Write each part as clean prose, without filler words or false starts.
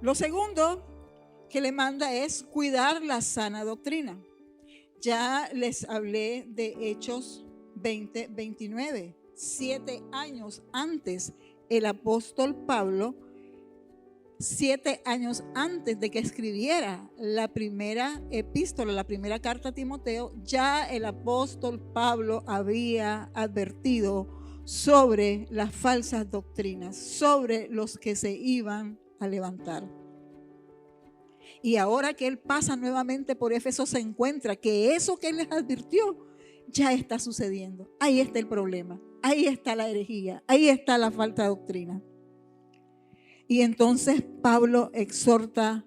Lo segundo que le manda es cuidar la sana doctrina. Ya les hablé de Hechos 20:29. 7 años antes, el apóstol Pablo, 7 años antes de que escribiera la primera epístola, la primera carta a Timoteo, ya el apóstol Pablo había advertido sobre las falsas doctrinas, sobre los que se iban a levantar. Y ahora que él pasa nuevamente por Éfeso, se encuentra que eso que él les advirtió ya está sucediendo. Ahí está el problema, ahí está la herejía, ahí está la falta de doctrina. Y entonces Pablo exhorta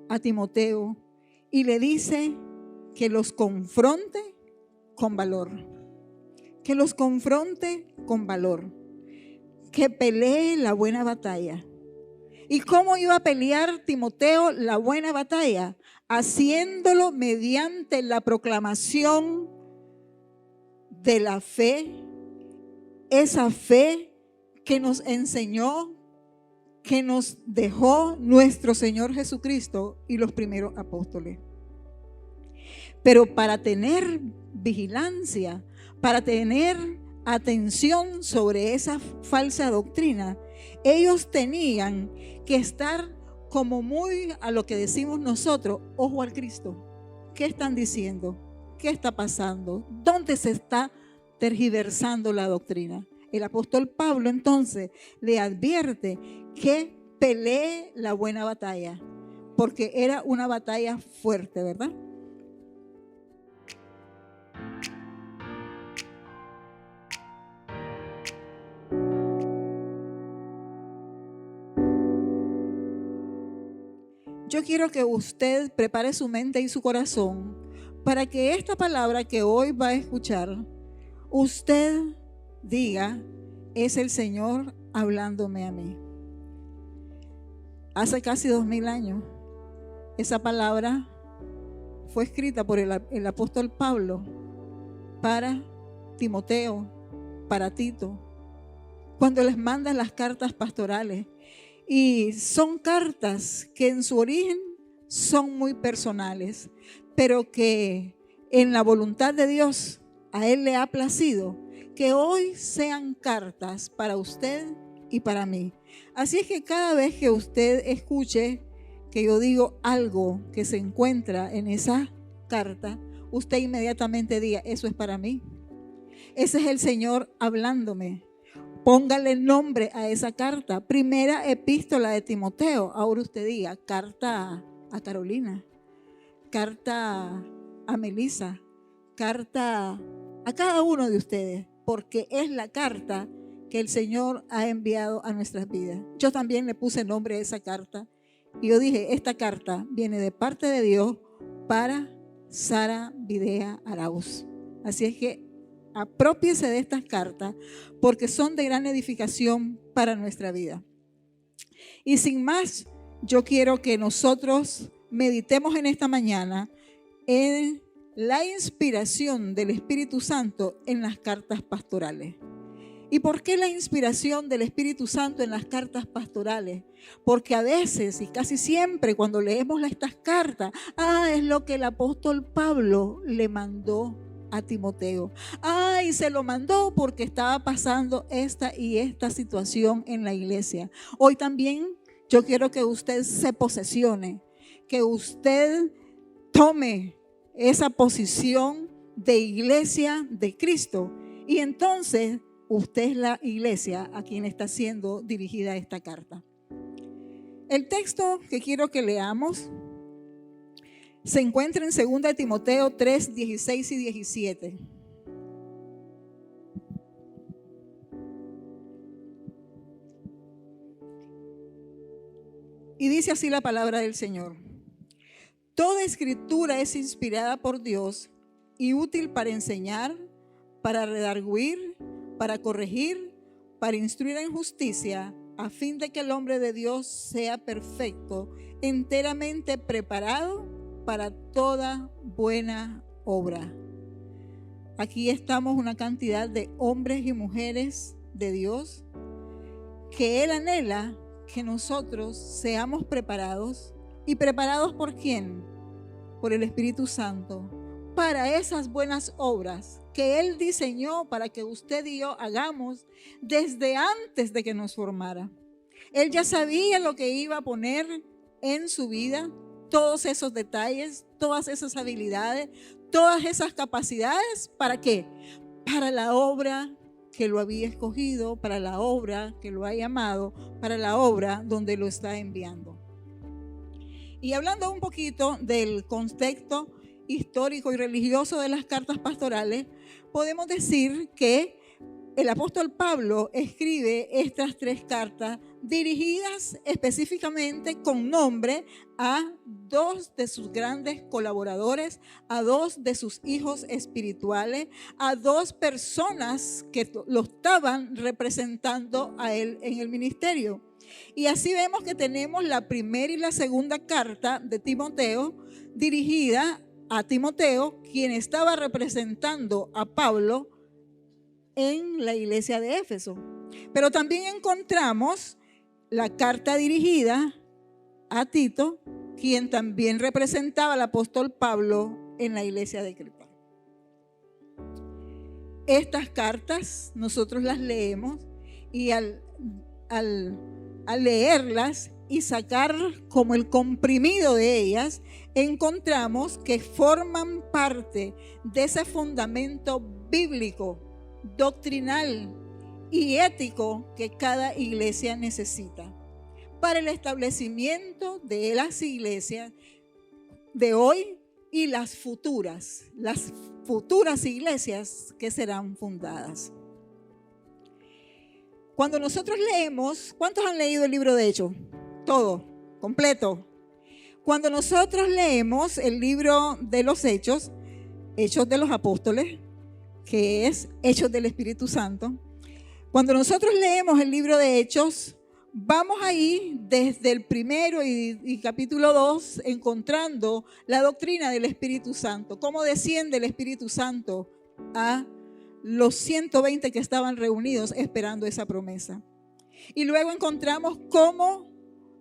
a Timoteo y le dice que los confronte con valor, que los confronte con valor, que pelee la buena batalla. ¿Y cómo iba a pelear Timoteo la buena batalla? Haciéndolo mediante la proclamación de la fe, esa fe que nos enseñó, que nos dejó nuestro Señor Jesucristo y los primeros apóstoles. Pero para tener vigilancia, para tener atención sobre esa falsa doctrina, ellos tenían que estar como muy a lo que decimos nosotros, ojo al Cristo. ¿Qué están diciendo? ¿Qué está pasando? ¿Dónde se está tergiversando la doctrina? El apóstol Pablo entonces le advierte que pelee la buena batalla, porque era una batalla fuerte, ¿verdad? Yo quiero que usted prepare su mente y su corazón para que esta palabra que hoy va a escuchar, usted diga, es el Señor hablándome a mí. Hace casi 2000 años, esa palabra fue escrita por el apóstol Pablo para Timoteo, para Tito, cuando les manda las cartas pastorales. Y son cartas que en su origen son muy personales, pero que en la voluntad de Dios a Él le ha placido que hoy sean cartas para usted y para mí. Así es que cada vez que usted escuche que yo digo algo que se encuentra en esa carta, usted inmediatamente diga, eso es para mí. Ese es el Señor hablándome. Póngale nombre a esa carta. Primera epístola de Timoteo. Ahora usted diga, carta a Carolina, carta a Melissa, carta a cada uno de ustedes, porque es la carta que el Señor ha enviado a nuestras vidas. Yo también le puse nombre a esa carta y yo dije, esta carta viene de parte de Dios para Sara Videa Arauz. Así es que aprópiese de estas cartas porque son de gran edificación para nuestra vida. Y sin más, yo quiero que nosotros meditemos en esta mañana en la inspiración del Espíritu Santo en las cartas pastorales. ¿Y por qué la inspiración del Espíritu Santo en las cartas pastorales? Porque a veces y casi siempre cuando leemos estas cartas, es lo que el apóstol Pablo le mandó a Timoteo. Y se lo mandó porque estaba pasando esta y esta situación en la iglesia. Hoy también yo quiero que usted se posesione, que usted tome esa posición de iglesia de Cristo. Y entonces usted es la iglesia a quien está siendo dirigida esta carta. El texto que quiero que leamos se encuentra en 2 Timoteo 3, 16 y 17. Y dice así la palabra del Señor. Toda escritura es inspirada por Dios y útil para enseñar, para redarguir, para corregir, para instruir en justicia, a fin de que el hombre de Dios sea perfecto, enteramente preparado para toda buena obra. Aquí estamos una cantidad de hombres y mujeres de Dios que Él anhela que nosotros seamos preparados. ¿Y preparados por quién? Por el Espíritu Santo, para esas buenas obras que Él diseñó para que usted y yo hagamos desde antes de que nos formara. Él ya sabía lo que iba a poner en su vida, todos esos detalles, todas esas habilidades, todas esas capacidades. ¿Para qué? Para la obra que lo había escogido, para la obra que lo ha llamado, para la obra donde lo está enviando. Y hablando un poquito del contexto histórico y religioso de las cartas pastorales, podemos decir que el apóstol Pablo escribe estas 3 cartas dirigidas específicamente con nombre a 2 de sus grandes colaboradores, a 2 de sus hijos espirituales, a 2 personas que lo estaban representando a él en el ministerio. Y así vemos que tenemos la primera y la segunda carta de Timoteo dirigida a Timoteo, quien estaba representando a Pablo en la iglesia de Éfeso. Pero también encontramos la carta dirigida a Tito, quien también representaba al apóstol Pablo en la iglesia de Creta. Estas cartas nosotros las leemos y al leerlas y sacar como el comprimido de ellas, encontramos que forman parte de ese fundamento bíblico, doctrinal y ético que cada iglesia necesita para el establecimiento de las iglesias de hoy y las futuras iglesias que serán fundadas. Cuando nosotros leemos, ¿cuántos han leído el libro de Hechos? Todo, completo. Cuando nosotros leemos el libro de los Hechos, Hechos de los Apóstoles, que es Hechos del Espíritu Santo, cuando nosotros leemos el libro de Hechos, vamos ahí desde el primero y capítulo 2 encontrando la doctrina del Espíritu Santo, cómo desciende el Espíritu Santo a los 120 que estaban reunidos esperando esa promesa. Y luego encontramos cómo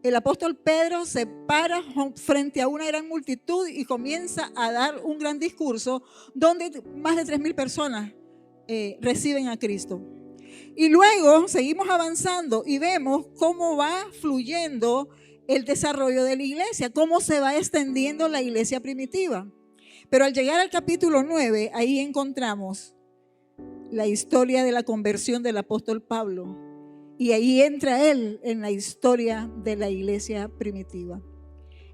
el apóstol Pedro se para frente a una gran multitud y comienza a dar un gran discurso donde más de 3,000 personas reciben a Cristo. Y luego seguimos avanzando y vemos cómo va fluyendo el desarrollo de la iglesia, cómo se va extendiendo la iglesia primitiva. Pero al llegar al capítulo 9, ahí encontramos la historia de la conversión del apóstol Pablo. Y ahí entra él en la historia de la iglesia primitiva.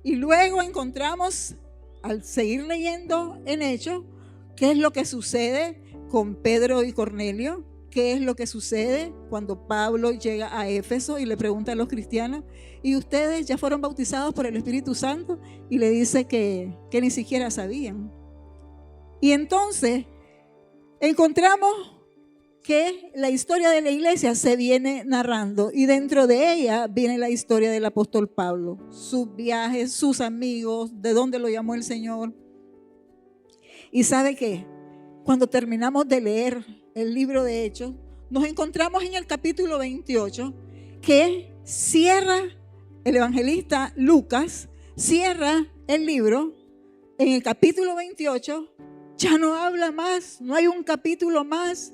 Y luego encontramos, al seguir leyendo en Hechos, qué es lo que sucede con Pedro y Cornelio, qué es lo que sucede cuando Pablo llega a Éfeso y le pregunta a los cristianos, ¿y ustedes ya fueron bautizados por el Espíritu Santo? Y le dice que ni siquiera sabían. Y entonces encontramos que la historia de la iglesia se viene narrando y dentro de ella viene la historia del apóstol Pablo, sus viajes, sus amigos, de dónde lo llamó el Señor. Y ¿sabe qué? Cuando terminamos de leer el libro de Hechos, nos encontramos en el capítulo 28 que cierra el evangelista Lucas, cierra el libro. En el capítulo 28 ya no habla más, no hay un capítulo más.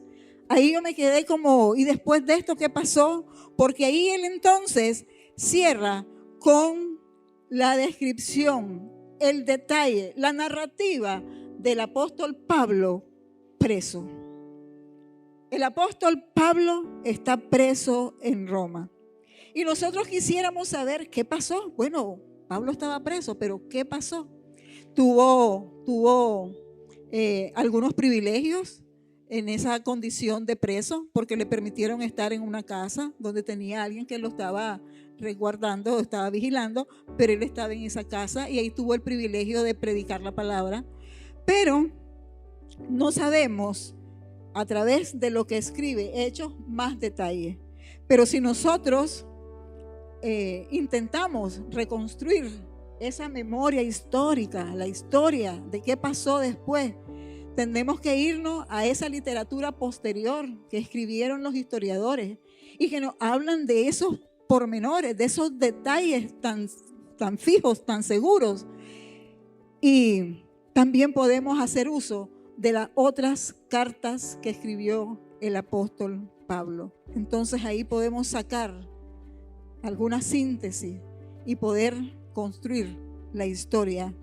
Ahí yo me quedé como, ¿y después de esto qué pasó? Porque ahí él entonces cierra con la descripción, el detalle, la narrativa del apóstol Pablo preso. El apóstol Pablo está preso en Roma. Y nosotros quisiéramos saber qué pasó. Bueno, Pablo estaba preso, pero ¿qué pasó? Tuvo algunos privilegios en esa condición de preso, porque le permitieron estar en una casa donde tenía alguien que lo estaba resguardando, estaba vigilando, pero él estaba en esa casa y ahí tuvo el privilegio de predicar la palabra. Pero no sabemos a través de lo que escribe Hechos más detalles. Pero si nosotros intentamos reconstruir esa memoria histórica, la historia de qué pasó después, tendremos que irnos a esa literatura posterior que escribieron los historiadores y que nos hablan de esos pormenores, de esos detalles tan fijos, tan seguros. Y también podemos hacer uso de las otras cartas que escribió el apóstol Pablo. Entonces ahí podemos sacar alguna síntesis y poder construir la historia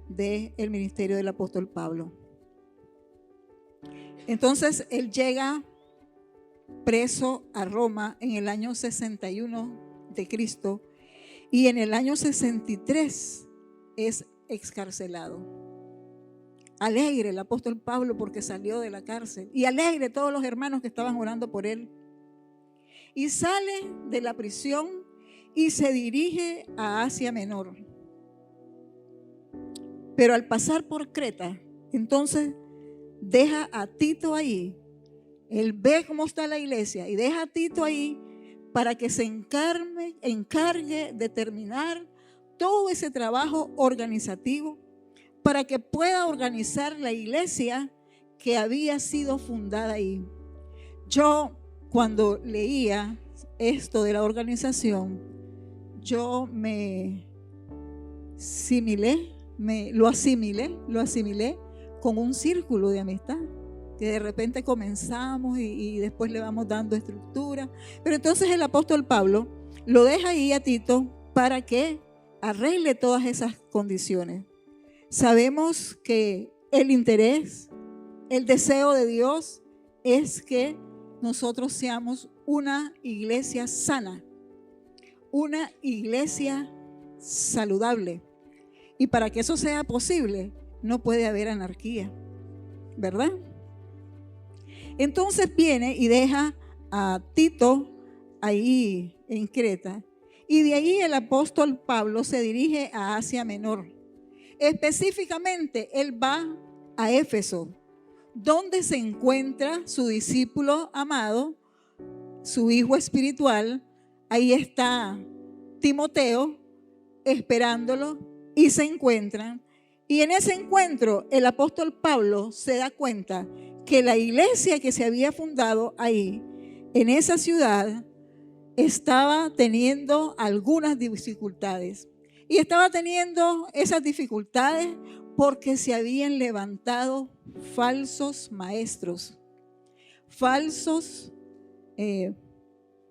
del ministerio del apóstol Pablo. Entonces él llega preso a Roma en el año 61 de Cristo y en el año 63 es excarcelado. Alegre el apóstol Pablo porque salió de la cárcel, y alegre todos los hermanos que estaban orando por él. Y sale de la prisión y se dirige a Asia Menor. Pero al pasar por Creta, entonces deja a Tito ahí. Él ve cómo está la iglesia y deja a Tito ahí para que se encargue de terminar todo ese trabajo organizativo, para que pueda organizar la iglesia que había sido fundada ahí. Yo, cuando leía esto de la organización, yo lo asimilé con un círculo de amistad, que de repente comenzamos y después le vamos dando estructura. Pero entonces el apóstol Pablo lo deja ahí a Tito para que arregle todas esas condiciones. Sabemos que el interés, el deseo de Dios es que nosotros seamos una iglesia sana, una iglesia saludable. Y para que eso sea posible, no puede haber anarquía, ¿verdad? Entonces viene y deja a Tito ahí en Creta, y de ahí el apóstol Pablo se dirige a Asia Menor. Específicamente, él va a Éfeso, donde se encuentra su discípulo amado, su hijo espiritual. Ahí está Timoteo esperándolo y se encuentran. Y en ese encuentro el apóstol Pablo se da cuenta que la iglesia que se había fundado ahí, en esa ciudad, estaba teniendo algunas dificultades. Y estaba teniendo esas dificultades porque se habían levantado falsos maestros, falsos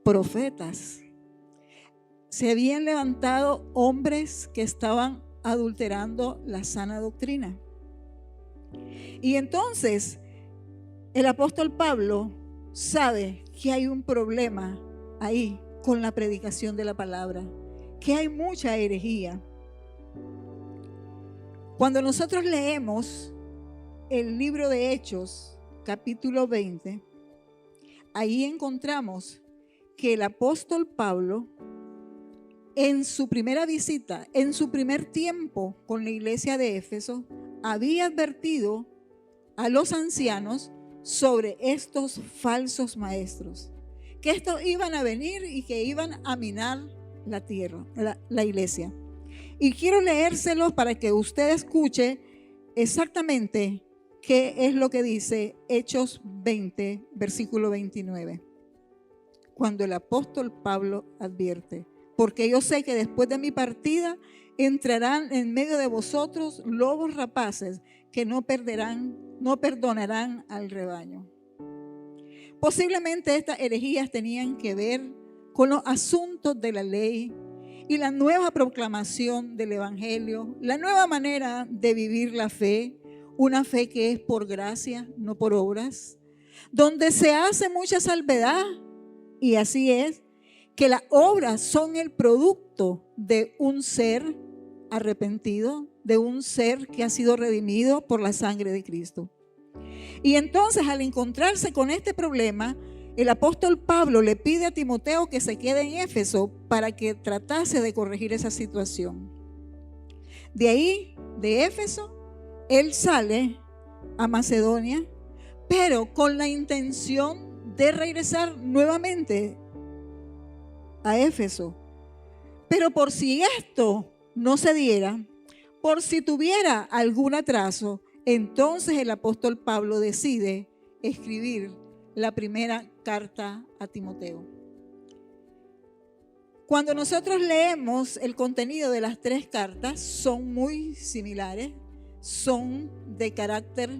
profetas. Se habían levantado hombres que estaban adulterando la sana doctrina. Y entonces el apóstol Pablo sabe que hay un problema ahí con la predicación de la palabra, que hay mucha herejía. Cuando nosotros leemos el libro de Hechos, capítulo 20, ahí encontramos que el apóstol Pablo, en su primera visita, en su primer tiempo con la iglesia de Éfeso, había advertido a los ancianos sobre estos falsos maestros, que estos iban a venir y que iban a minar la tierra, la iglesia. Y quiero leérselos para que usted escuche exactamente qué es lo que dice Hechos 20, versículo 29. Cuando el apóstol Pablo advierte: porque yo sé que después de mi partida entrarán en medio de vosotros lobos rapaces que no perdonarán al rebaño. Posiblemente estas herejías tenían que ver con los asuntos de la ley y la nueva proclamación del evangelio, la nueva manera de vivir la fe, una fe que es por gracia, no por obras, donde se hace mucha salvedad, y así es, que las obras son el producto de un ser arrepentido, de un ser que ha sido redimido por la sangre de Cristo. Y entonces, al encontrarse con este problema, el apóstol Pablo le pide a Timoteo que se quede en Éfeso para que tratase de corregir esa situación. De ahí, de Éfeso, él sale a Macedonia, pero con la intención de regresar nuevamente a Éfeso. Pero por si esto no se diera, por si tuviera algún atraso, entonces el apóstol Pablo decide escribir la primera carta a Timoteo. Cuando nosotros leemos el contenido de las 3 cartas, son muy similares, son de carácter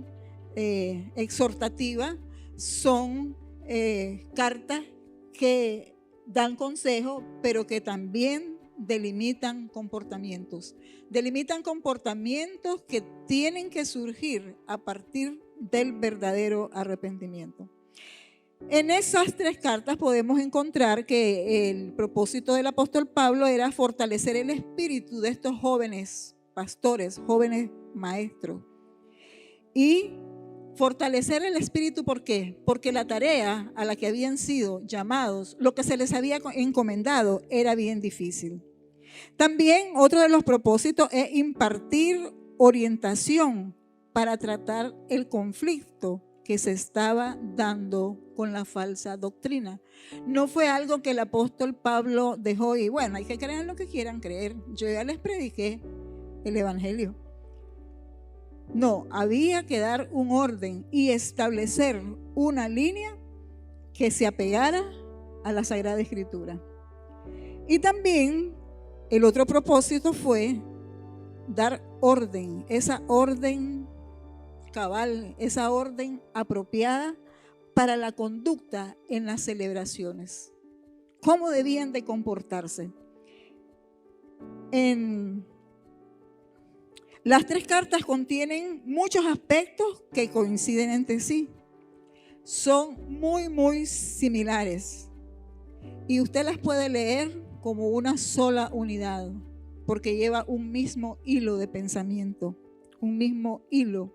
exhortativa, son cartas que dan consejo, pero que también delimitan comportamientos que tienen que surgir a partir del verdadero arrepentimiento. En esas 3 cartas podemos encontrar que el propósito del apóstol Pablo era fortalecer el espíritu de estos jóvenes pastores, jóvenes maestros. Y fortalecer el espíritu, ¿por qué? Porque la tarea a la que habían sido llamados, lo que se les había encomendado, era bien difícil. También otro de los propósitos es impartir orientación para tratar el conflicto que se estaba dando con la falsa doctrina. No fue algo que el apóstol Pablo dejó y bueno, hay que creer lo que quieran creer. Yo ya les prediqué el evangelio. No, había que dar un orden y establecer una línea que se apegara a la Sagrada Escritura. Y también el otro propósito fue dar orden, esa orden cabal, esa orden apropiada para la conducta en las celebraciones. ¿Cómo debían de comportarse? Las 3 cartas contienen muchos aspectos que coinciden entre sí. Son muy similares. Y usted las puede leer como una sola unidad, porque lleva un mismo hilo de pensamiento, un mismo hilo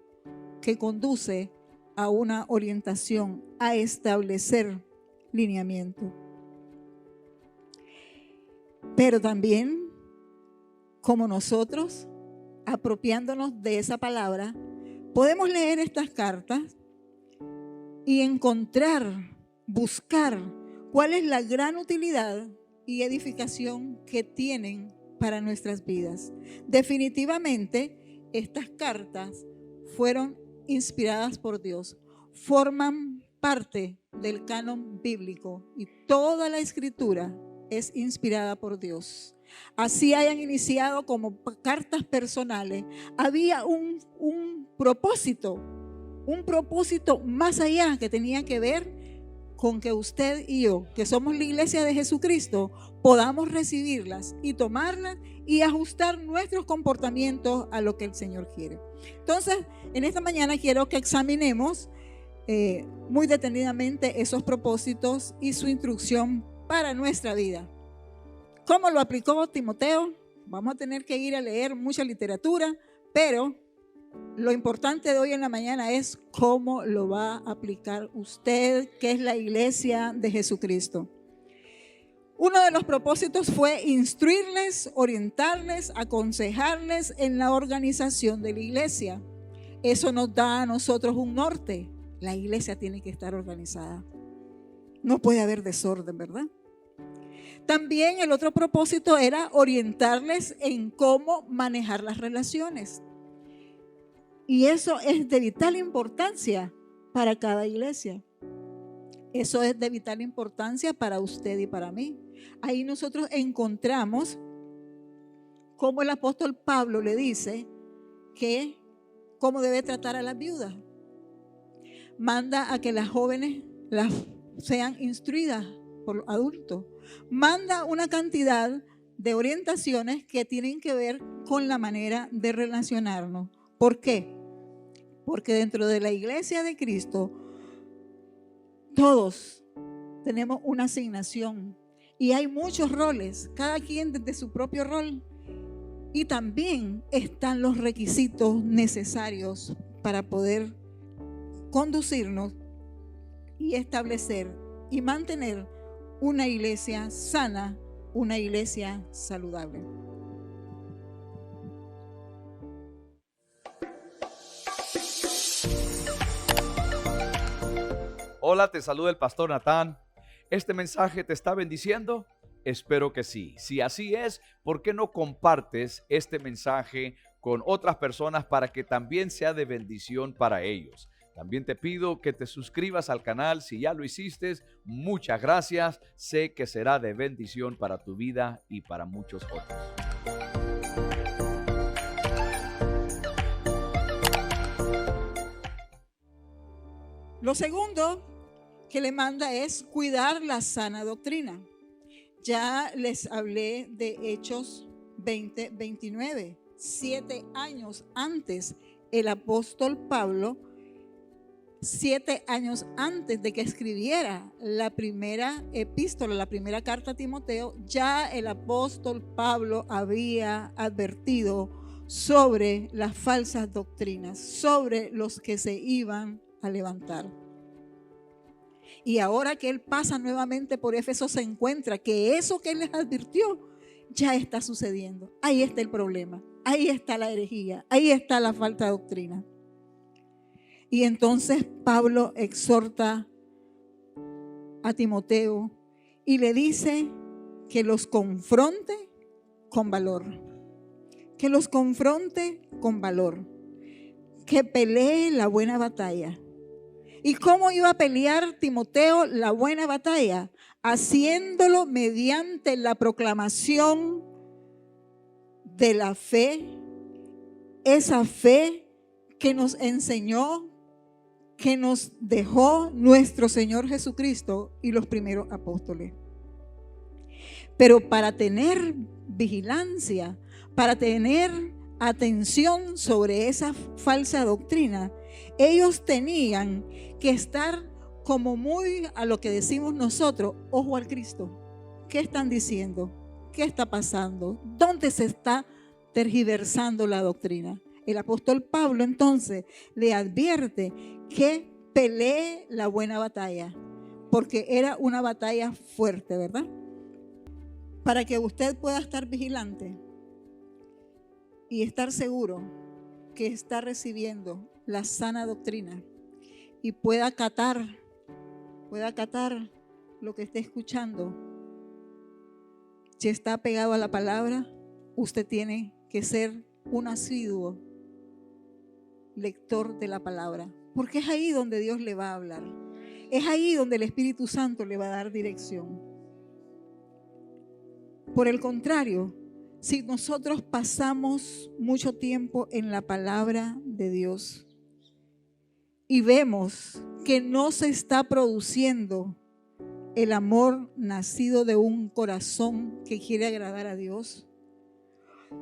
que conduce a una orientación, a establecer lineamiento. Pero también, como nosotros, apropiándonos de esa palabra, podemos leer estas cartas y encontrar, buscar cuál es la gran utilidad y edificación que tienen para nuestras vidas. Definitivamente, estas cartas fueron inspiradas por Dios, forman parte del canon bíblico y toda la escritura es inspirada por Dios. Así hayan iniciado como cartas personales, había un propósito más allá que tenía que ver con que usted y yo, que somos la iglesia de Jesucristo, podamos recibirlas y tomarlas y ajustar nuestros comportamientos a lo que el Señor quiere. Entonces, en esta mañana quiero que examinemos muy detenidamente esos propósitos y su instrucción para nuestra vida. ¿Cómo lo aplicó Timoteo? Vamos a tener que ir a leer mucha literatura, pero lo importante de hoy en la mañana es cómo lo va a aplicar usted, que es la iglesia de Jesucristo. Uno de los propósitos fue instruirles, orientarles, aconsejarles en la organización de la iglesia. Eso nos da a nosotros un norte. La iglesia tiene que estar organizada. No puede haber desorden, ¿verdad? También el otro propósito era orientarles en cómo manejar las relaciones. Y eso es de vital importancia para cada iglesia. Eso es de vital importancia para usted y para mí. Ahí nosotros encontramos cómo el apóstol Pablo le dice que cómo debe tratar a las viudas. Manda a que las jóvenes sean instruidas por los adultos. Manda una cantidad de orientaciones que tienen que ver con la manera de relacionarnos. ¿Por qué? Porque dentro de la iglesia de Cristo todos tenemos una asignación y hay muchos roles, cada quien desde su propio rol, y también están los requisitos necesarios para poder conducirnos y establecer y mantener una iglesia sana, una iglesia saludable. Hola, te saluda el pastor Natán. ¿Este mensaje te está bendiciendo? Espero que sí. Si así es, ¿por qué no compartes este mensaje con otras personas para que también sea de bendición para ellos? También te pido que te suscribas al canal si ya lo hiciste. Muchas gracias. Sé que será de bendición para tu vida y para muchos otros. Lo segundo que le manda es cuidar la sana doctrina. Ya les hablé de Hechos 20:29. 7 años antes, el apóstol Pablo, 7 años antes de que escribiera la primera epístola, la primera carta a Timoteo, ya el apóstol Pablo había advertido sobre las falsas doctrinas, sobre los que se iban a levantar. Y ahora que él pasa nuevamente por Éfeso, se encuentra que eso que él les advirtió ya está sucediendo. Ahí está el problema, ahí está la herejía, ahí está la falta de doctrina. Y entonces Pablo exhorta a Timoteo y le dice que los confronte con valor, que los confronte con valor, que pelee la buena batalla. ¿Y cómo iba a pelear Timoteo la buena batalla? Haciéndolo mediante la proclamación de la fe, esa fe que nos enseñó, que nos dejó nuestro Señor Jesucristo y los primeros apóstoles. Pero para tener vigilancia, para tener atención sobre esa falsa doctrina, ellos tenían que estar como muy a lo que decimos nosotros, ojo al Cristo. ¿Qué están diciendo? ¿Qué está pasando? ¿Dónde se está tergiversando la doctrina? El apóstol Pablo entonces le advierte que pelee la buena batalla, porque era una batalla fuerte, ¿verdad? Para que usted pueda estar vigilante y estar seguro que está recibiendo la sana doctrina y pueda acatar lo que esté escuchando. Si está pegado a la palabra, usted tiene que ser un asiduo lector de la palabra, porque es ahí donde Dios le va a hablar, es ahí donde el Espíritu Santo le va a dar dirección. Por el contrario, si nosotros pasamos mucho tiempo en la palabra de Dios y vemos que no se está produciendo el amor nacido de un corazón que quiere agradar a Dios,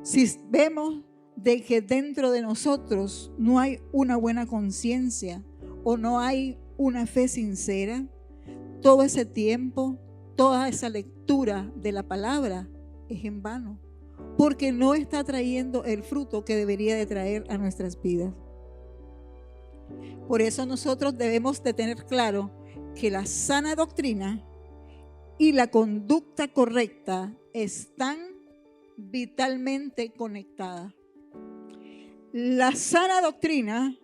si vemos de que dentro de nosotros no hay una buena conciencia o no hay una fe sincera, todo ese tiempo, toda esa lectura de la palabra es en vano, porque no está trayendo el fruto que debería de traer a nuestras vidas. Por eso nosotros debemos de tener claro que la sana doctrina y la conducta correcta están vitalmente conectadas. La sana doctrina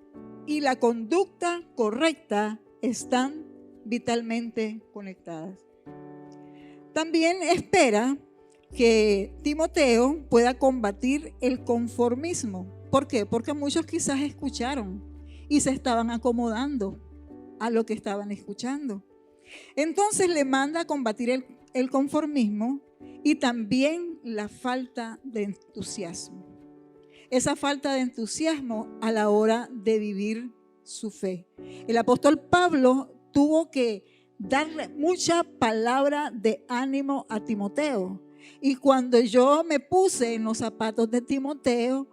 y la conducta correcta están vitalmente conectadas. También espera que Timoteo pueda combatir el conformismo. ¿Por qué? Porque muchos quizás escucharon y se estaban acomodando a lo que estaban escuchando. Entonces le manda a combatir el conformismo y también la falta de entusiasmo. Esa falta de entusiasmo a la hora de vivir su fe. El apóstol Pablo tuvo que darle mucha palabra de ánimo a Timoteo. Y cuando yo me puse en los zapatos de Timoteo,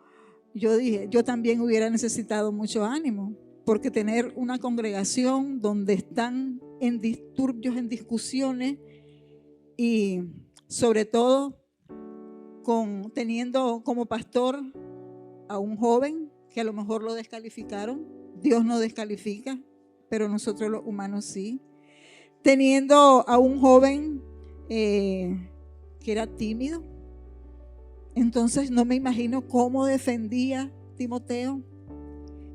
yo dije, yo también hubiera necesitado mucho ánimo, porque tener una congregación donde están en disturbios, en discusiones y sobre todo teniendo como pastor a un joven que a lo mejor lo descalificaron. Dios no descalifica, pero nosotros los humanos sí. Teniendo a un joven que era tímido, entonces no me imagino cómo defendía Timoteo.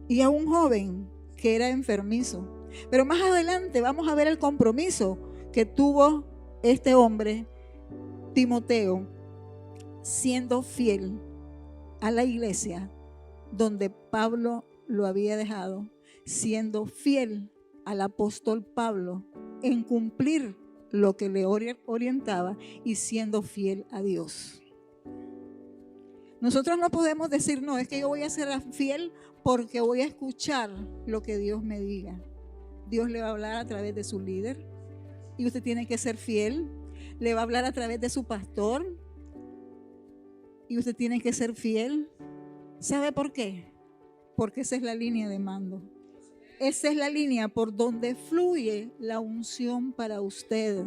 Y a un joven que era enfermizo. Pero más adelante vamos a ver el compromiso que tuvo este hombre, Timoteo, siendo fiel a la iglesia donde Pablo lo había dejado, siendo fiel al apóstol Pablo en cumplir lo que le orientaba y siendo fiel a Dios. Nosotros no podemos decir, no, es que yo voy a ser fiel porque voy a escuchar lo que Dios me diga. Dios le va a hablar a través de su líder y usted tiene que ser fiel. Le va a hablar a través de su pastor y usted tiene que ser fiel. ¿Sabe por qué? Porque esa es la línea de mando. Esa es la línea por donde fluye la unción para usted.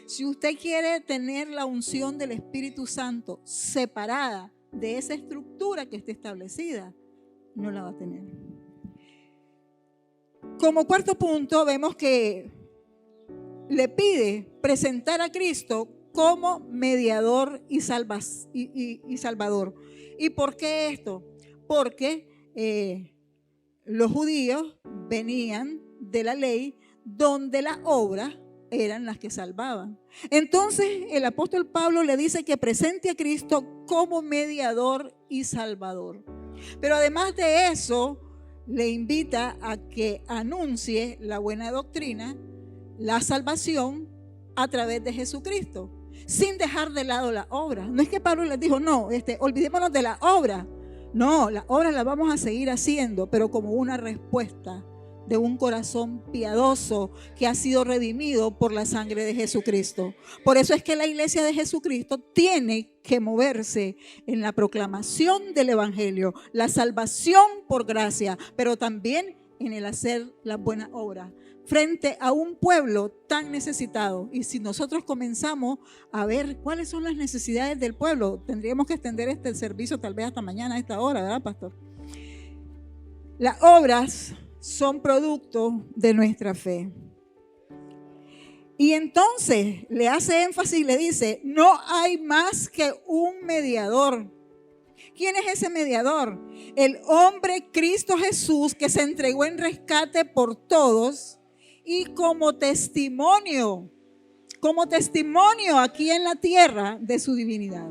Si usted quiere tener la unción del Espíritu Santo separada de esa estructura que está establecida, no la va a tener. Como cuarto punto, vemos que le pide presentar a Cristo como mediador y salvador. ¿Y por qué esto? Porque los judíos venían de la ley donde las obras eran las que salvaban. Entonces el apóstol Pablo le dice que presente a Cristo como mediador y salvador. Pero además de eso, le invita a que anuncie la buena doctrina, la salvación a través de Jesucristo, sin dejar de lado la obra. No es que Pablo les dijo, no, olvidémonos de la obra. No, la obra la vamos a seguir haciendo, pero como una respuesta de un corazón piadoso que ha sido redimido por la sangre de Jesucristo. Por eso es que la iglesia de Jesucristo tiene que moverse en la proclamación del evangelio, la salvación por gracia, pero también en el hacer la buena obra frente a un pueblo tan necesitado. Y si nosotros comenzamos a ver cuáles son las necesidades del pueblo, tendríamos que extender este servicio tal vez hasta mañana a esta hora, ¿verdad, pastor? Las obras son producto de nuestra fe. Y entonces le hace énfasis y le dice, no hay más que un mediador. ¿Quién es ese mediador? El hombre Cristo Jesús, que se entregó en rescate por todos y como testimonio aquí en la tierra de su divinidad.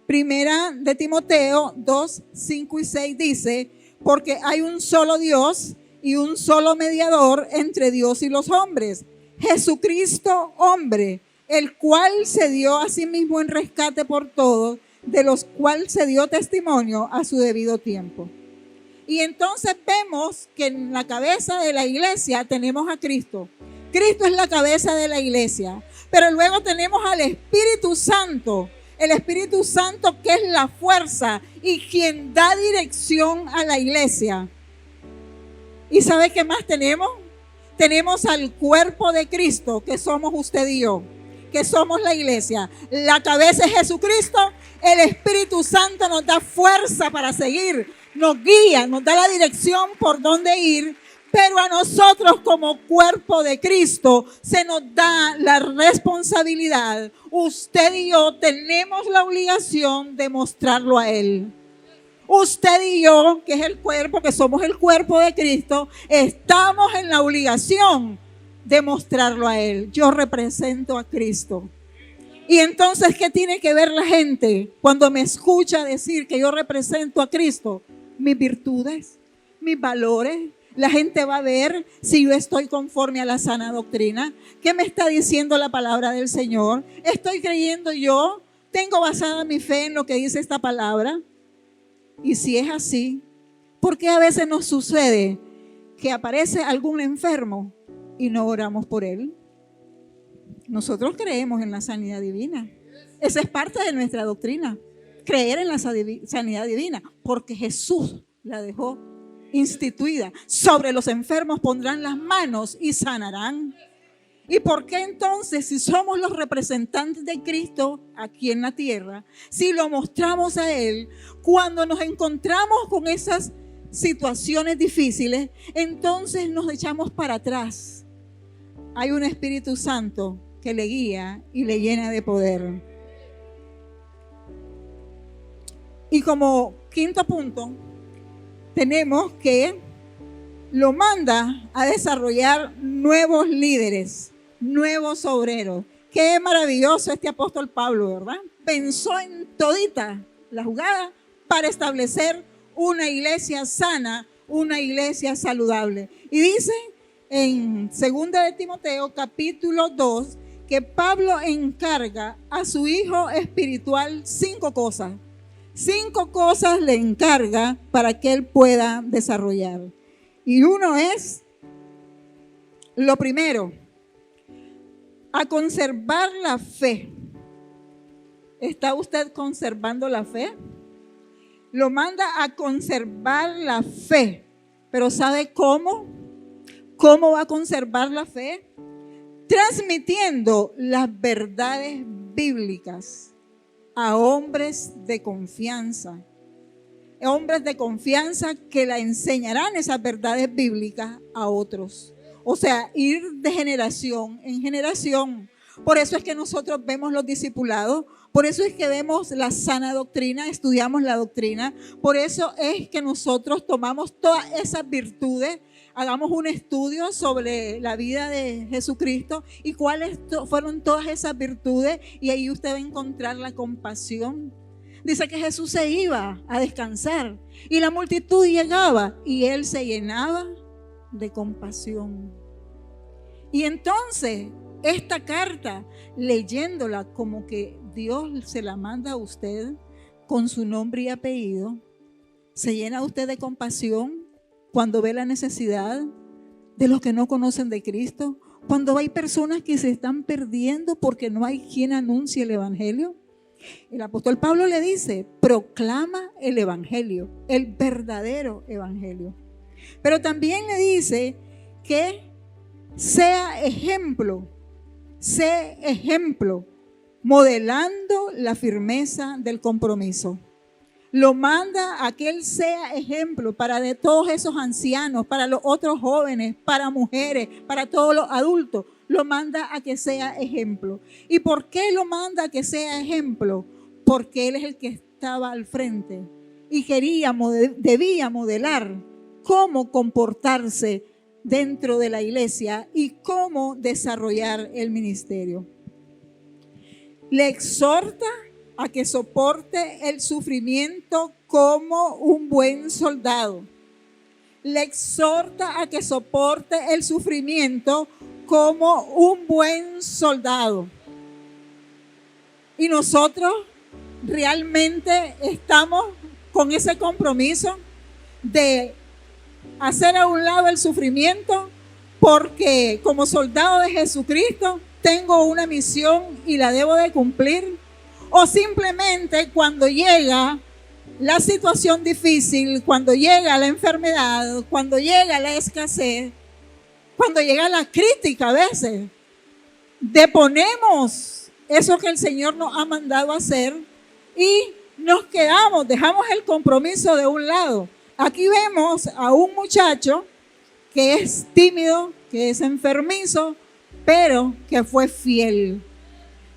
Primera de Timoteo 2, 5 y 6 dice, porque hay un solo Dios y un solo mediador entre Dios y los hombres, Jesucristo hombre, el cual se dio a sí mismo en rescate por todos, de los cuales se dio testimonio a su debido tiempo. Y entonces vemos que en la cabeza de la iglesia tenemos a Cristo. Cristo es la cabeza de la iglesia, pero luego tenemos al Espíritu Santo. El Espíritu Santo que es la fuerza y quien da dirección a la iglesia. ¿Y sabe qué más tenemos? Tenemos al cuerpo de Cristo, que somos usted y yo, que somos la iglesia. La cabeza es Jesucristo, el Espíritu Santo nos da fuerza para seguir, nos guía, nos da la dirección por dónde ir. Pero a nosotros como cuerpo de Cristo se nos da la responsabilidad. Usted y yo tenemos la obligación de mostrarlo a Él. Usted y yo, que es el cuerpo, que somos el cuerpo de Cristo, estamos en la obligación de mostrarlo a Él. Yo represento a Cristo. Y entonces, ¿qué tiene que ver la gente cuando me escucha decir que yo represento a Cristo? Mis virtudes, mis valores. La gente va a ver si yo estoy conforme a la sana doctrina. ¿Qué me está diciendo la palabra del Señor? ¿Estoy creyendo yo? ¿Tengo basada mi fe en lo que dice esta palabra? Y si es así, ¿por qué a veces nos sucede que aparece algún enfermo y no oramos por él? Nosotros creemos en la sanidad divina. Esa es parte de nuestra doctrina. Creer en la sanidad divina, porque Jesús la dejó instituida. Sobre los enfermos pondrán las manos y sanarán. ¿Y por qué entonces, si somos los representantes de Cristo aquí en la tierra, si lo mostramos a Él, cuando nos encontramos con esas situaciones difíciles, entonces nos echamos para atrás? Hay un Espíritu Santo que le guía y le llena de poder. Y como quinto punto, tenemos que lo manda a desarrollar nuevos líderes, nuevos obreros. Qué maravilloso este apóstol Pablo, ¿verdad? Pensó en todita la jugada para establecer una iglesia sana, una iglesia saludable. Y dice en 2 de Timoteo capítulo 2 que Pablo encarga a su hijo espiritual 5 cosas. 5 cosas le encarga para que él pueda desarrollar. Y uno es, lo primero, a conservar la fe. ¿Está usted conservando la fe? Lo manda a conservar la fe. Pero ¿sabe cómo? ¿Cómo va a conservar la fe? Transmitiendo las verdades bíblicas a hombres de confianza. Hombres de confianza que la enseñarán esas verdades bíblicas a otros. O sea, ir de generación en generación. Por eso es que nosotros vemos los discipulados, por eso es que vemos la sana doctrina, estudiamos la doctrina, por eso es que nosotros tomamos todas esas virtudes, hagamos un estudio sobre la vida de Jesucristo y cuáles fueron todas esas virtudes, y ahí usted va a encontrar la compasión. Dice que Jesús se iba a descansar y la multitud llegaba y él se llenaba de compasión. Y entonces esta carta, leyéndola como que Dios se la manda a usted con su nombre y apellido, se llena usted de compasión cuando ve la necesidad de los que no conocen de Cristo, cuando hay personas que se están perdiendo porque no hay quien anuncie el evangelio. El apóstol Pablo le dice: proclama el evangelio, el verdadero evangelio. Pero también le dice que sea ejemplo, modelando la firmeza del compromiso. Lo manda a que él sea ejemplo para de todos esos ancianos, para los otros jóvenes, para mujeres, para todos los adultos. Lo manda a que sea ejemplo. ¿Y por qué lo manda a que sea ejemplo? Porque él es el que estaba al frente y debía modelar cómo comportarse dentro de la iglesia y cómo desarrollar el ministerio. Le exhorta a que soporte el sufrimiento como un buen soldado. Le exhorta a que soporte el sufrimiento como un buen soldado. Y nosotros realmente estamos con ese compromiso de hacer a un lado el sufrimiento, porque como soldado de Jesucristo tengo una misión y la debo de cumplir. O simplemente cuando llega la situación difícil, cuando llega la enfermedad, cuando llega la escasez, cuando llega la crítica, a veces deponemos eso que el Señor nos ha mandado a hacer y nos quedamos, dejamos el compromiso de un lado. Aquí vemos a un muchacho que es tímido, que es enfermizo, pero que fue fiel,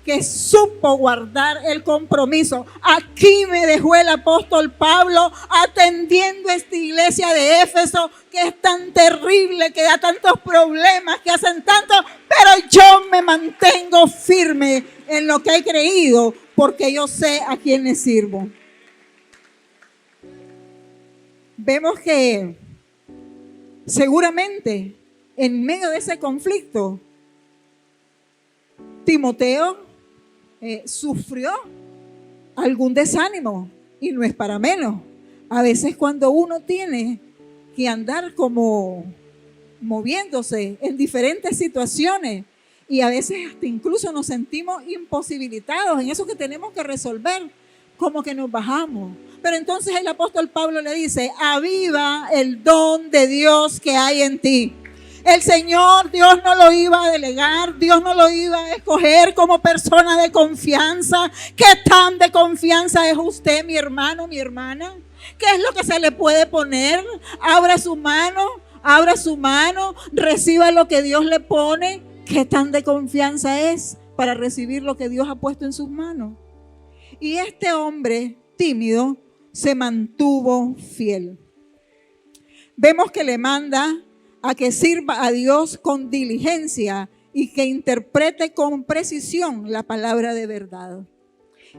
que supo guardar el compromiso. Aquí me dejó el apóstol Pablo atendiendo a esta iglesia de Éfeso, que es tan terrible, que da tantos problemas, que hacen tanto, pero yo me mantengo firme en lo que he creído, porque yo sé a quién le sirvo. Vemos que seguramente en medio de ese conflicto, Timoteo sufrió algún desánimo, y no es para menos. A veces cuando uno tiene que andar como moviéndose en diferentes situaciones, y a veces hasta incluso nos sentimos imposibilitados en eso que tenemos que resolver, como que nos bajamos. Pero entonces el apóstol Pablo le dice: aviva el don de Dios que hay en ti. El Señor, Dios no lo iba a delegar, Dios no lo iba a escoger como persona de confianza. ¿Qué tan de confianza es usted, mi hermano, mi hermana? ¿Qué es lo que se le puede poner? Abra su mano, reciba lo que Dios le pone. ¿Qué tan de confianza es para recibir lo que Dios ha puesto en sus manos? Y este hombre tímido se mantuvo fiel. Vemos que le manda a que sirva a Dios con diligencia y que interprete con precisión la palabra de verdad.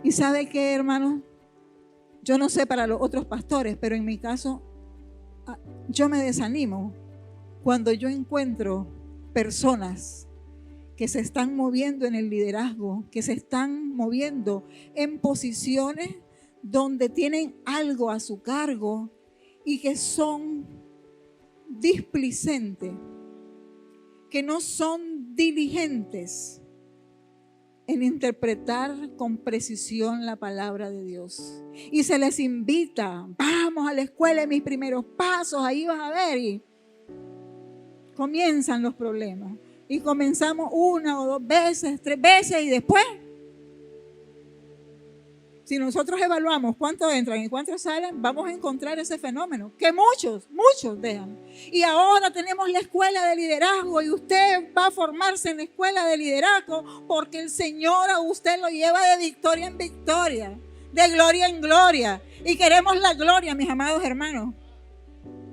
¿Y sabe qué, hermano? Yo no sé para los otros pastores, pero en mi caso yo me desanimo cuando yo encuentro personas que se están moviendo en el liderazgo, que se están moviendo en posiciones donde tienen algo a su cargo y que son displicentes, que no son diligentes en interpretar con precisión la palabra de Dios. Y se les invita, vamos a la escuela de mis primeros pasos, ahí vas a ver. Y comienzan los problemas. Y comenzamos 1 o 2 veces, 3 veces y después, si nosotros evaluamos cuántos entran y cuántos salen, vamos a encontrar ese fenómeno, que muchos dejan. Y ahora tenemos la escuela de liderazgo y usted va a formarse en la escuela de liderazgo porque el Señor a usted lo lleva de victoria en victoria, de gloria en gloria. Y queremos la gloria, mis amados hermanos,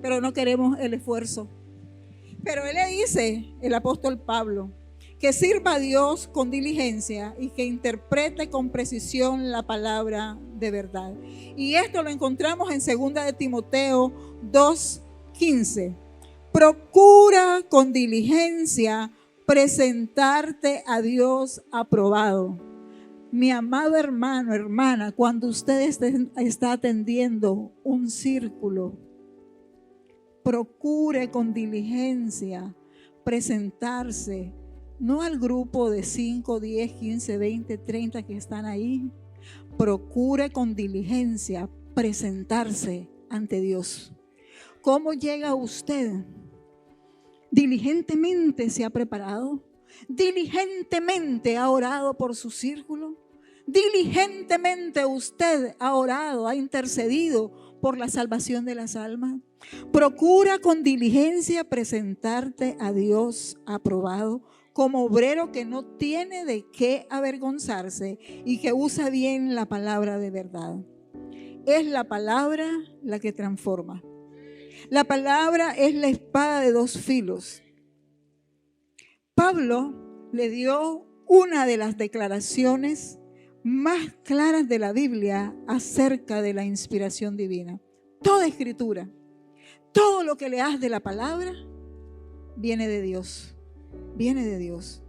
pero no queremos el esfuerzo. Pero él le dice, el apóstol Pablo, que sirva a Dios con diligencia y que interprete con precisión la palabra de verdad. Y esto lo encontramos en 2 de Timoteo 2:15. Procura con diligencia presentarte a Dios aprobado. Mi amado hermano, hermana, cuando usted está atendiendo un círculo, procure con diligencia presentarse, no al grupo de 5, 10, 15, 20, 30 que están ahí. Procure con diligencia presentarse ante Dios. ¿Cómo llega usted? ¿Diligentemente se ha preparado? ¿Diligentemente ha orado por su círculo? ¿Diligentemente usted ha orado, ha intercedido por la salvación de las almas? Procura con diligencia presentarte a Dios aprobado, como obrero que no tiene de qué avergonzarse y que usa bien la palabra de verdad. Es la palabra la que transforma. La palabra es la espada de 2 filos. Pablo le dio una de las declaraciones más claras de la Biblia acerca de la inspiración divina. Toda escritura, todo lo que leas de la palabra, viene de Dios. Viene de Dios.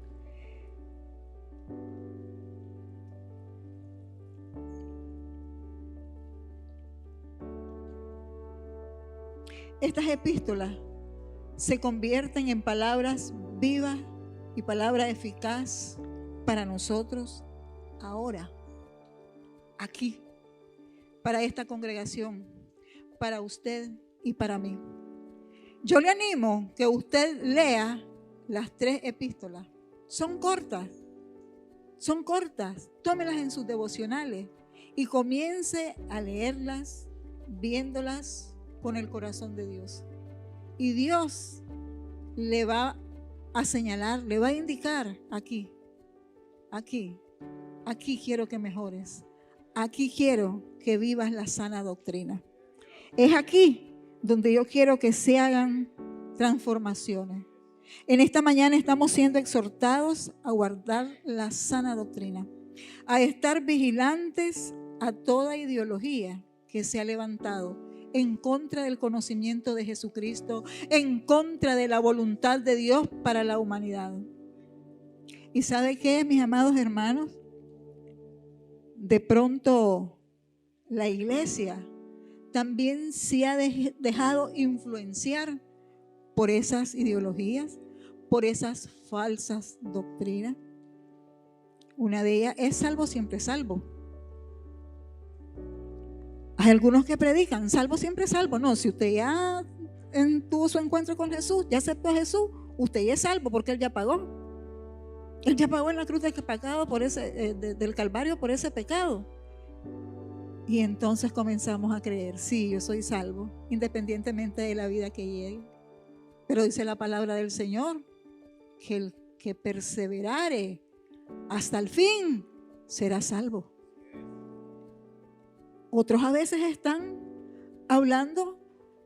Estas epístolas se convierten en palabras vivas y palabra eficaz para nosotros ahora, aquí, para esta congregación, para usted y para mí. Yo le animo que usted lea las 3 epístolas. Son cortas, tómelas en sus devocionales y comience a leerlas, viéndolas con el corazón de Dios. Y Dios le va a señalar, le va a indicar aquí quiero que mejores, aquí quiero que vivas la sana doctrina. Es aquí donde yo quiero que se hagan transformaciones. En esta mañana estamos siendo exhortados a guardar la sana doctrina, a estar vigilantes a toda ideología que se ha levantado en contra del conocimiento de Jesucristo, en contra de la voluntad de Dios para la humanidad. ¿Y sabe qué, mis amados hermanos? De pronto la iglesia también se ha dejado influenciar por esas ideologías, por esas falsas doctrinas. Una de ellas es salvo siempre salvo. Hay algunos que predican salvo siempre salvo. No, si usted ya tuvo su encuentro con Jesús, ya aceptó a Jesús, usted ya es salvo porque Él ya pagó. Él ya pagó en la cruz del pecado del Calvario por ese pecado. Y entonces comenzamos a creer, sí, yo soy salvo, independientemente de la vida que llegue. Pero dice la palabra del Señor que el que perseverare hasta el fin será salvo. Otros a veces están hablando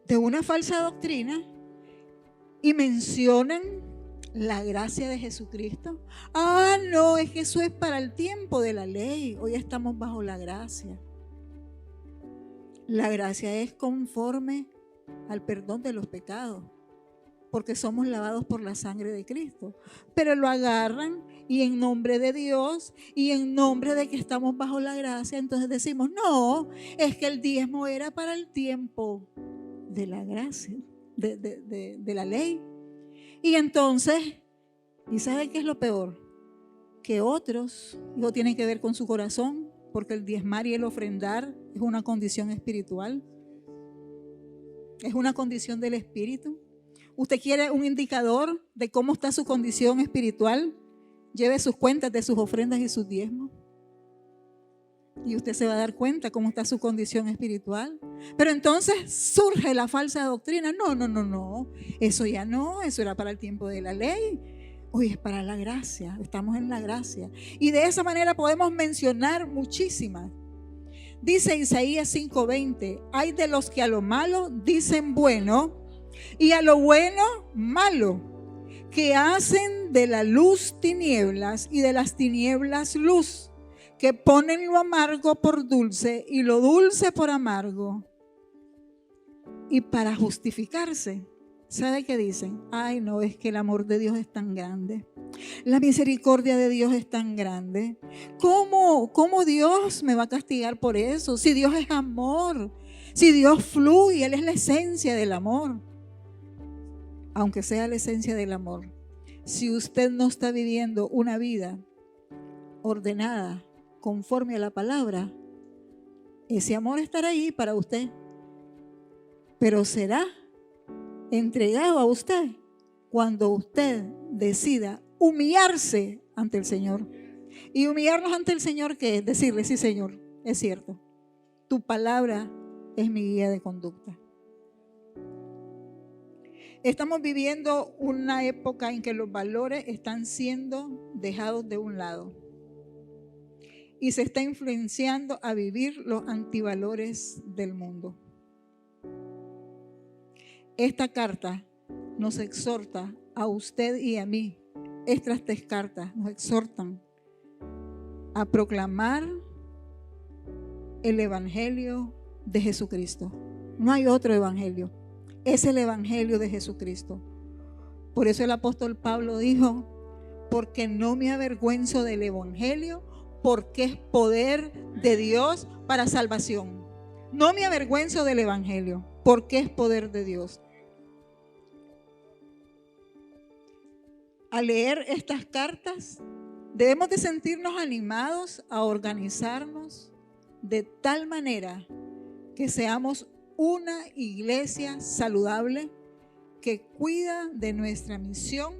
de una falsa doctrina y mencionan la gracia de Jesucristo. Ah, no, es que eso es para el tiempo de la ley. Hoy estamos bajo la gracia. La gracia es conforme al perdón de los pecados, porque somos lavados por la sangre de Cristo. Pero lo agarran y en nombre de Dios y en nombre de que estamos bajo la gracia, entonces decimos, no, es que el diezmo era para el tiempo de la gracia, de la ley. Y entonces, ¿y sabe qué es lo peor? Que otros, no tienen que ver con su corazón, porque el diezmar y el ofrendar es una condición espiritual. Es una condición del espíritu. ¿Usted quiere un indicador de cómo está su condición espiritual? Lleve sus cuentas de sus ofrendas y sus diezmos. Y usted se va a dar cuenta cómo está su condición espiritual. Pero entonces surge la falsa doctrina. No. Eso ya no, eso era para el tiempo de la ley. Hoy es para la gracia, estamos en la gracia. Y de esa manera podemos mencionar muchísimas. Dice Isaías 5:20, hay de los que a lo malo dicen bueno y a lo bueno malo, que hacen de la luz tinieblas y de las tinieblas luz, que ponen lo amargo por dulce y lo dulce por amargo. Y para justificarse, ¿sabe qué dicen? Ay, no, es que el amor de Dios es tan grande. La misericordia de Dios es tan grande. ¿Cómo Dios me va a castigar por eso? Si Dios es amor, si Dios fluye, Él es la esencia del amor. Aunque sea la esencia del amor, si usted no está viviendo una vida ordenada conforme a la palabra, ese amor estará ahí para usted, pero será entregado a usted cuando usted decida humillarse ante el Señor. Y humillarnos ante el Señor, ¿qué es? Decirle, sí, Señor, es cierto, tu palabra es mi guía de conducta. Estamos viviendo una época en que los valores están siendo dejados de un lado y se está influenciando a vivir los antivalores del mundo. Esta carta nos exhorta a usted y a mí. Estas 3 cartas nos exhortan a proclamar el evangelio de Jesucristo. No hay otro evangelio. Es el evangelio de Jesucristo. Por eso el apóstol Pablo dijo, porque no me avergüenzo del evangelio, porque es poder de Dios para salvación. No me avergüenzo del evangelio, porque es poder de Dios. Al leer estas cartas, debemos de sentirnos animados a organizarnos de tal manera que seamos una iglesia saludable que cuida de nuestra misión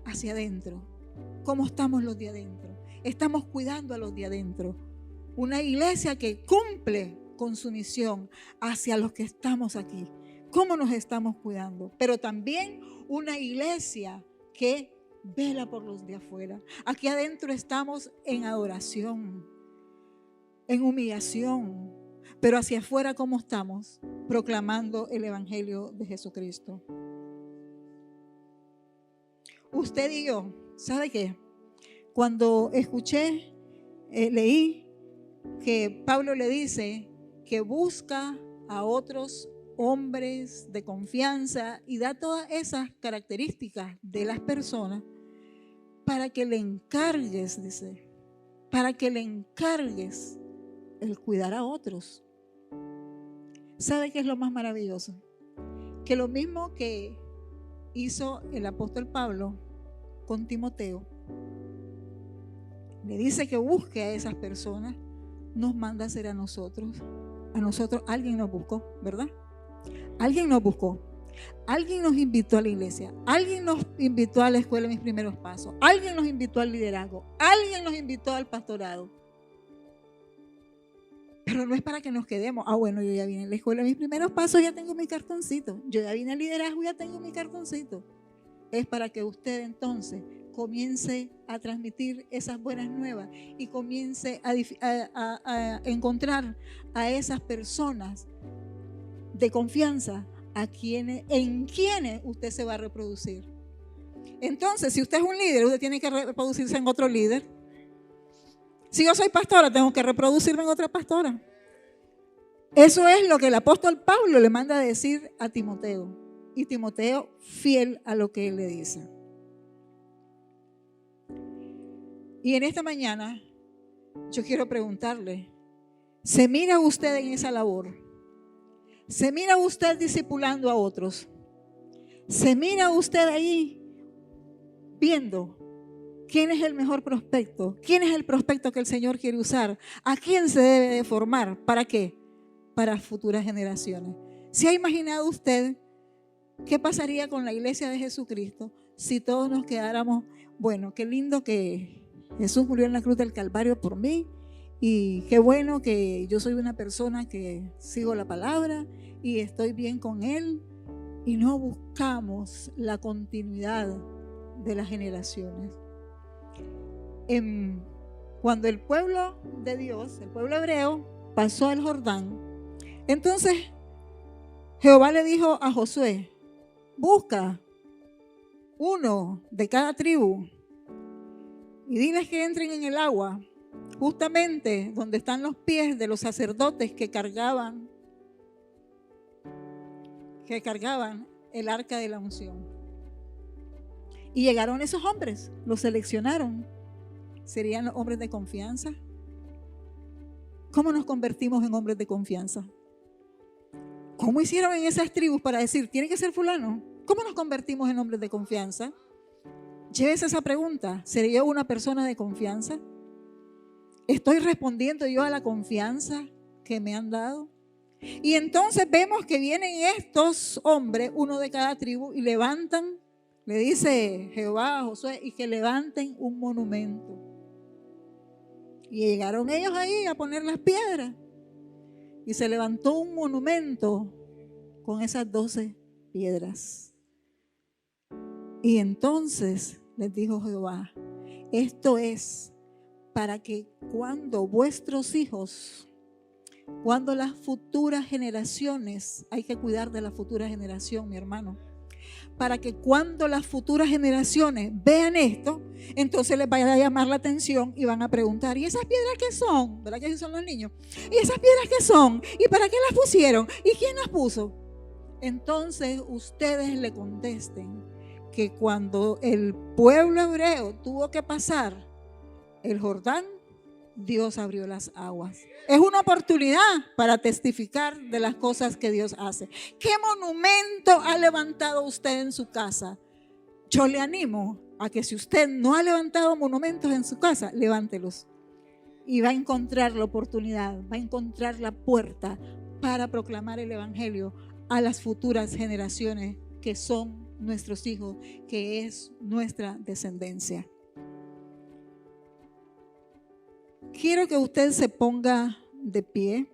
hacia adentro. ¿Cómo estamos los de adentro? Estamos cuidando a los de adentro. Una iglesia que cumple con su misión hacia los que estamos aquí. ¿Cómo nos estamos cuidando? Pero también una iglesia que vela por los de afuera. Aquí adentro estamos en adoración, en humillación, pero hacia afuera, ¿cómo estamos? Proclamando el evangelio de Jesucristo. Usted y yo, ¿sabe qué? Cuando escuché, leí que Pablo le dice que busca a otros hombres de confianza y da todas esas características de las personas para que le encargues, dice, para que le encargues el cuidar a otros. ¿Sabe qué es lo más maravilloso? Que lo mismo que hizo el apóstol Pablo con Timoteo, le dice que busque a esas personas, nos manda a hacer a nosotros. A nosotros alguien nos buscó, ¿verdad? Alguien nos buscó. Alguien nos invitó a la iglesia. Alguien nos invitó a la escuela de mis primeros pasos. Alguien nos invitó al liderazgo. Alguien nos invitó al pastorado. Pero no es para que nos quedemos. Bueno, yo ya vine a la escuela de mis primeros pasos, ya tengo mi cartoncito. Yo ya vine al liderazgo, ya tengo mi cartoncito. Es para que usted entonces comience a transmitir esas buenas nuevas y comience a encontrar a esas personas de confianza en quienes usted se va a reproducir. Entonces, si usted es un líder, usted tiene que reproducirse en otro líder. Si yo soy pastora, tengo que reproducirme en otra pastora. Eso es lo que el apóstol Pablo le manda a decir a Timoteo. Y Timoteo fiel a lo que él le dice. Y en esta mañana yo quiero preguntarle, ¿se mira usted en esa labor? ¿Se mira usted discipulando a otros? ¿Se mira usted ahí viendo quién es el mejor prospecto? ¿Quién es el prospecto que el Señor quiere usar? ¿A quién se debe de formar? ¿Para qué? Para futuras generaciones. ¿Se ha imaginado usted qué pasaría con la iglesia de Jesucristo si todos nos quedáramos, bueno, qué lindo que Jesús murió en la cruz del Calvario por mí y qué bueno que yo soy una persona que sigo la palabra y estoy bien con Él, y no buscamos la continuidad de las generaciones? Cuando el pueblo de Dios, el pueblo hebreo, pasó el Jordán, entonces Jehová le dijo a Josué: busca uno de cada tribu y diles que entren en el agua, justamente donde están los pies de los sacerdotes que cargaban el arca de la unción. Y llegaron esos hombres, los seleccionaron. ¿Serían los hombres de confianza? ¿Cómo nos convertimos en hombres de confianza? ¿Cómo hicieron en esas tribus para decir, tiene que ser fulano? ¿Cómo nos convertimos en hombres de confianza? Llévese esa pregunta. ¿Seré yo una persona de confianza? ¿Estoy respondiendo yo a la confianza que me han dado? Y entonces vemos que vienen estos hombres, uno de cada tribu, y levantan, le dice Jehová a Josué, y que levanten un monumento. Y llegaron ellos ahí a poner las piedras. Y se levantó un monumento con esas 12 piedras. Y entonces les dijo Jehová: esto es para que cuando vuestros hijos, cuando las futuras generaciones, hay que cuidar de la futura generación, mi hermano, para que cuando las futuras generaciones vean esto, entonces les vaya a llamar la atención y van a preguntar: ¿y esas piedras qué son? ¿Verdad que así son los niños? ¿Y esas piedras qué son? ¿Y para qué las pusieron? ¿Y quién las puso? Entonces ustedes le contesten que cuando el pueblo hebreo tuvo que pasar el Jordán, Dios abrió las aguas. Es una oportunidad para testificar de las cosas que Dios hace. ¿Qué monumento ha levantado usted en su casa? Yo le animo a que si usted no ha levantado monumentos en su casa, levántelos. Y va a encontrar la oportunidad, va a encontrar la puerta para proclamar el evangelio a las futuras generaciones que son nuestros hijos, que es nuestra descendencia. Quiero que usted se ponga de pie.